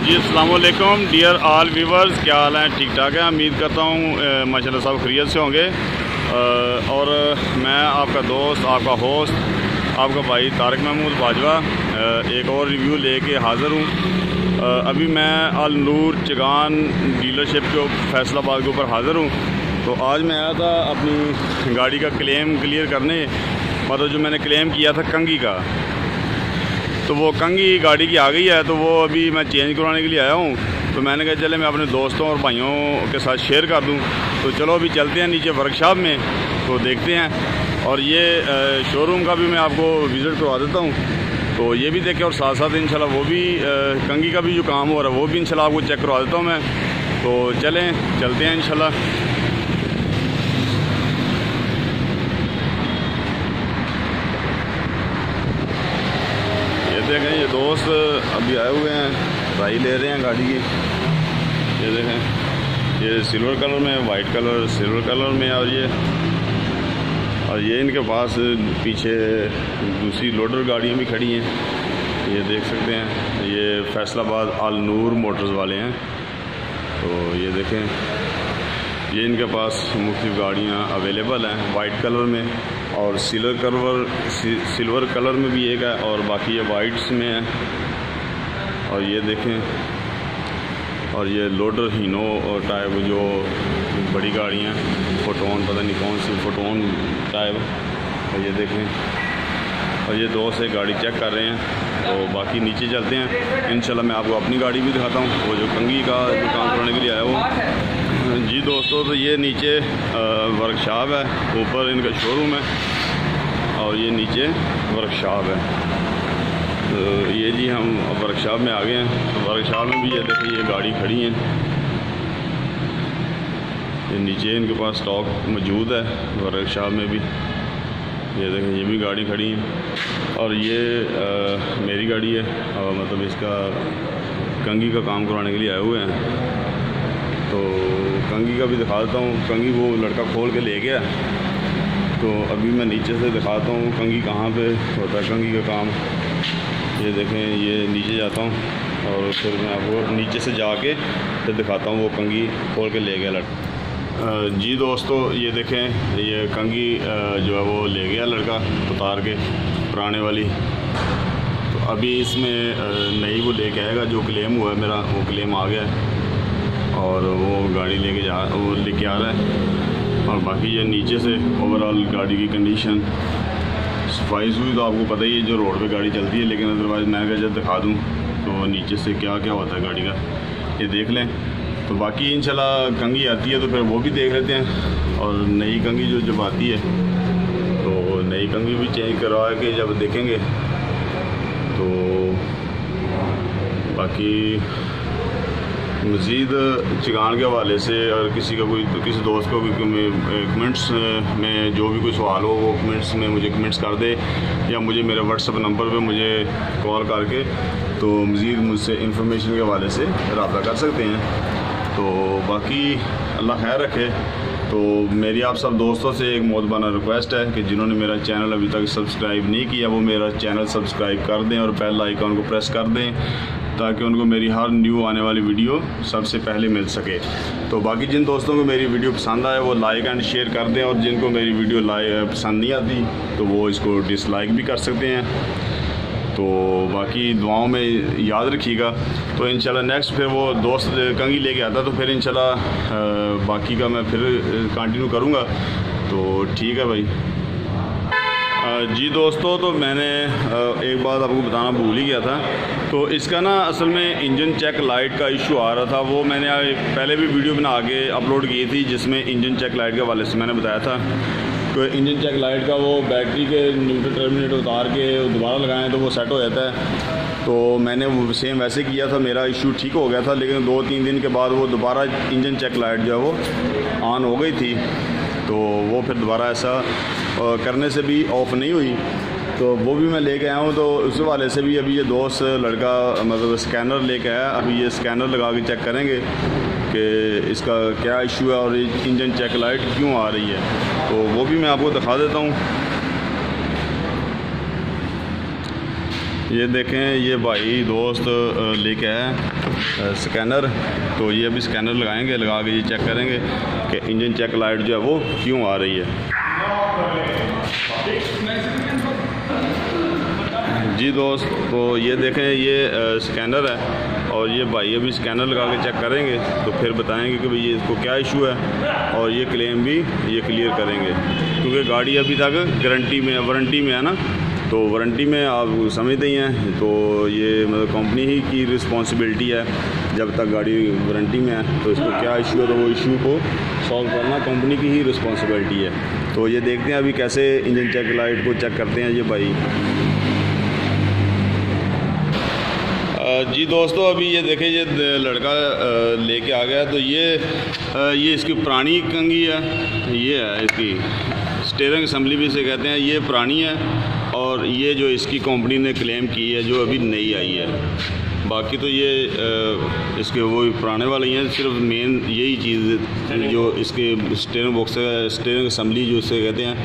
जी अस्सलाम वालेकुम dear all viewers, क्या हाल है? ठीक ठाक है, उम्मीद करता हूँ माशाल्लाह सब खैरियत से होंगे। और मैं आपका दोस्त, आपका होस्ट, आपका भाई तारिक महमूद बाजवा एक और रिव्यू लेके हाज़िर हूँ। अभी मैं अल नूर चिगान डीलरशिप के फैसलाबाद के ऊपर हाज़िर हूँ। तो आज मैं आया था अपनी गाड़ी का क्लेम क्लियर करने, मतलब जो मैंने क्लेम किया था कंगी का, तो वो कंगी गाड़ी की आ गई है, तो वो अभी मैं चेंज करवाने के लिए आया हूँ। तो मैंने कहा चले मैं अपने दोस्तों और भाइयों के साथ शेयर कर दूँ। तो चलो अभी चलते हैं नीचे वर्कशॉप में, तो देखते हैं। और ये शोरूम का भी मैं आपको विज़िट करवा देता हूँ, तो ये भी देखें। और साथ साथ इंशाल्लाह वो भी कंगी का भी जो काम हो रहा है वो भी इंशाल्लाह आपको चेक करवा देता हूँ मैं। तो चलते हैं इंशाल्लाह। देखें ये दोस्त अभी आए हुए हैं, राई ले रहे हैं गाड़ी की। ये देखें, ये सिल्वर कलर में, वाइट कलर, सिल्वर कलर में। और ये इनके पास पीछे दूसरी लोडर गाड़ियाँ भी खड़ी हैं, ये देख सकते हैं। ये फैसलाबाद अल नूर मोटर्स वाले हैं। तो ये देखें, ये इनके पास मुख्तलिफ गाड़ियाँ अवेलेबल हैं वाइट कलर में, और सिल्वर कलर में भी एक है, और बाकी ये वाइट्स में है। और ये देखें, और ये लोडर हीनो टाइप जो बड़ी गाड़ियाँ, फोटोन, पता नहीं कौन सी फोटोन टाइप। और ये देखें, और ये दोस्त एक गाड़ी चेक कर रहे हैं। तो बाकी नीचे चलते हैं इंशाल्लाह, मैं आपको अपनी गाड़ी भी दिखाता हूँ, वो जो कंगी का जो काम करने के लिए आया वो। जी दोस्तों, तो ये नीचे वर्कशॉप है, ऊपर इनका शोरूम है, और ये नीचे वर्कशॉप है। तो ये जी हम वर्कशॉप में आ गए हैं। तो वर्कशॉप में भी ये देखिए ये गाड़ी खड़ी है, ये नीचे इनके पास स्टॉक मौजूद है वर्कशॉप में भी। ये देखें, ये भी गाड़ी खड़ी है, और ये मेरी गाड़ी है, और मतलब इसका कंगी का काम करवाने के लिए आए हुए हैं। तो कंगी का भी दिखा देता हूँ। कंगी वो लड़का खोल के ले गया, तो अभी मैं नीचे से दिखाता हूँ कंगी कहाँ पे होता है कंगी का काम। ये देखें, ये नीचे जाता हूँ और फिर मैं आपको नीचे से जाके फिर दिखाता हूँ वो कंगी खोल के ले गया लड़का। जी दोस्तों, ये देखें, ये कंगी जो है वो ले गया लड़का उतार के पुराने वाली। तो अभी इसमें नई वो लेके आएगा, जो क्लेम हुआ है मेरा वो क्लेम आ गया है, और वो गाड़ी लेके आ रहा है। और बाकी ये नीचे से ओवरऑल गाड़ी की कंडीशन सफाई हुई, तो आपको पता ही है जो रोड पे गाड़ी चलती है। लेकिन अदरवाइज़ मैं अगर जब दिखा दूँ तो नीचे से क्या क्या होता है गाड़ी का, ये देख लें। तो बाकी इंशाल्लाह कंगी आती है तो फिर वो भी देख लेते हैं। और नई कंगी जो जब आती है तो नई कंगी भी चेंज करवा के जब देखेंगे। तो बाकी मज़ीद चिगान के हवाले से अगर किसी का कोई किसी दोस्त को भी कमेंट्स में जो भी कोई सवाल हो वो कमेंट्स में मुझे कमेंट्स कर दे, या मुझे मेरे व्हाट्सएप नंबर पे मुझे कॉल करके तो मज़ीद मुझसे इंफॉर्मेशन के हवाले से रब्ता कर सकते हैं। तो बाकी अल्लाह खैर रखे। तो मेरी आप सब दोस्तों से एक मोहतबाना रिक्वेस्ट है कि जिन्होंने मेरा चैनल अभी तक सब्सक्राइब नहीं किया वो मेरा चैनल सब्सक्राइब कर दें और बेल आइकन को प्रेस कर दें, ताकि उनको मेरी हर न्यू आने वाली वीडियो सबसे पहले मिल सके। तो बाकी जिन दोस्तों को मेरी वीडियो पसंद आए वो लाइक एंड शेयर कर दें, और जिनको मेरी वीडियो पसंद नहीं आती तो वो इसको डिसलाइक भी कर सकते हैं। तो बाकी दुआओं में याद रखिएगा। तो इंशाल्लाह नेक्स्ट फिर वो दोस्त कंगी लेके आता तो फिर इंशाल्लाह बाकी का मैं फिर कंटिन्यू करूँगा। तो ठीक है भाई। जी दोस्तों, तो मैंने एक बात आपको बताना भूल ही गया था। तो इसका ना असल में इंजन चेक लाइट का इशू आ रहा था। वो मैंने पहले भी वीडियो बना के अपलोड की थी, जिसमें इंजन चेक लाइट के हवाले से मैंने बताया था। तो इंजन चेक लाइट का वो बैटरी के न्यूट्रल टर्मिनेटर उतार के दोबारा लगाएं तो वो सेट हो जाता है। तो मैंने वो सेम वैसे किया था, मेरा इशू ठीक हो गया था। लेकिन 2-3 दिन के बाद वो दोबारा इंजन चेक लाइट जो है वो ऑन हो गई थी, तो वो फिर दोबारा ऐसा करने से भी ऑफ़ नहीं हुई। तो वो भी मैं लेके आया हूँ। तो उस वाले से भी अभी ये दोस्त लड़का मतलब स्कैनर लेके आया, अभी ये स्कैनर लगा के चेक करेंगे कि इसका क्या इशू है और इंजन चेक लाइट क्यों आ रही है। तो वो भी मैं आपको दिखा देता हूँ। ये देखें, ये भाई दोस्त लेके आया स्कैनर। तो ये अभी स्कैनर लगाएंगे, लगा के ये चेक करेंगे कि इंजन चेक लाइट जो है वो क्यों आ रही है। जी दोस्त, तो ये देखें ये स्कैनर है और ये भाई अभी स्कैनर लगा के चेक करेंगे तो फिर बताएंगे कि भाई ये इसको क्या इशू है और ये क्लेम भी ये क्लियर करेंगे, क्योंकि गाड़ी अभी तक गारंटी में वारंटी में है ना, तो वारंटी में आप समझते ही हैं, तो ये मतलब कंपनी ही की रिस्पॉन्सिबिलिटी है जब तक गाड़ी वारंटी में है। तो इसको क्या इशू है तो वो इशू को सॉल्व करना कंपनी की ही रिस्पॉन्सिबिलिटी है। तो ये देखते हैं अभी कैसे इंजन चेक लाइट को चेक करते हैं ये भाई। जी दोस्तों, अभी ये देखें ये लड़का लेके आ गया। तो ये इसकी पुरानी कंघी है, ये है इसकी स्टीयरिंग असेंबली भी इसे कहते हैं, ये पुरानी है। और ये जो इसकी कंपनी ने क्लेम की है जो अभी नई आई है, बाकी तो ये इसके वो पुराने वाले ही हैं। सिर्फ मेन यही चीज़ जो इसके स्टीयरिंग बॉक्स है, स्टीयरिंग असेंबली जो इसे कहते हैं,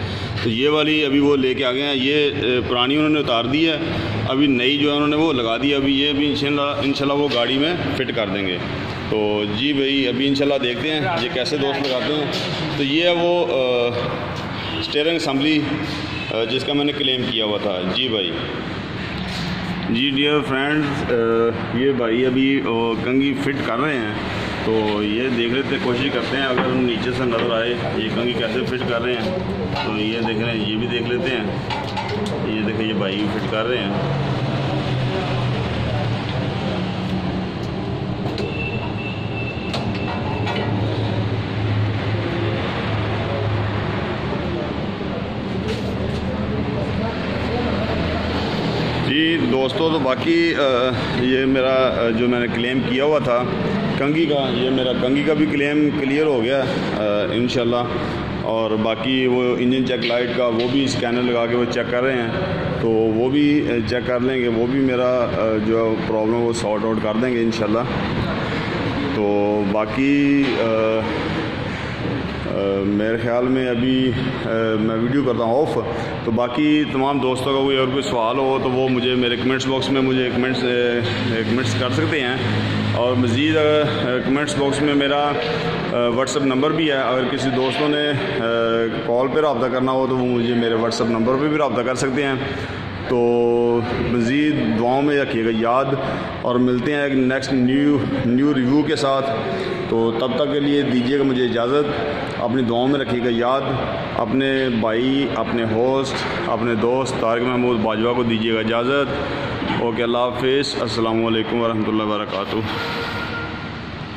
तो ये वाली अभी वो लेके आ गए हैं। ये पुरानी उन्होंने उतार दी है, अभी नई जो है उन्होंने वो लगा दी। अभी ये भी इंशाल्लाह वो गाड़ी में फ़िट कर देंगे। तो जी भाई अभी इंशाल्लाह देखते हैं ये कैसे दोस्त लगाते हैं। तो ये है वो स्टीयरिंग असेंबली जिसका मैंने क्लेम किया हुआ था। जी भाई, जी डियर फ्रेंड्स, ये भाई अभी कंघी फ़िट कर रहे हैं। तो ये देख लेते कोशिश करते हैं, अगर नीचे से नज़र आए ये कंघी कैसे फ़िट कर रहे हैं। तो ये देख रहे हैं, ये भी देख लेते हैं। ये देखें ये भाई फ़िट कर रहे हैं। जी दोस्तों, तो बाकी ये मेरा जो मैंने क्लेम किया हुआ था कंघी का, ये मेरा कंघी का भी क्लेम क्लियर हो गया इंशाल्लाह। और बाकी वो इंजन चेक लाइट का वो भी स्कैनर लगा के वो चेक कर रहे हैं, तो वो भी चेक कर लेंगे, वो भी मेरा जो प्रॉब्लम वो सॉर्ट आउट कर देंगे इंशाल्लाह। तो बाकी मेरे ख्याल में अभी मैं वीडियो करता हूँ ऑफ। तो बाकी तमाम दोस्तों का कोई और कोई सवाल हो तो वो मुझे मेरे कमेंट्स बॉक्स में मुझे कमेंट्स कर सकते हैं। और मज़ीद कमेंट्स बॉक्स में मेरा व्हाट्सअप नंबर भी है, अगर किसी दोस्तों ने कॉल पर रब्ता करना हो तो वो मुझे मेरे व्हाट्सअप नंबर पर भी रब्ता कर सकते हैं। तो मज़ीद दुआओं में रखिएगा याद, और मिलते हैं एक नेक्स्ट न्यू रिव्यू के साथ। तो तब तक के लिए दीजिएगा मुझे इजाज़त, अपनी दुआओं में रखिएगा याद। अपने भाई, अपने होस्ट, अपने दोस्त तारिक महमूद बाजवा को दीजिएगा इजाज़त। ओके, अल्लाह हाफ़िज़, अस्सलामु अलैकुम वरहमतुल्लाहि वबरकातुहू।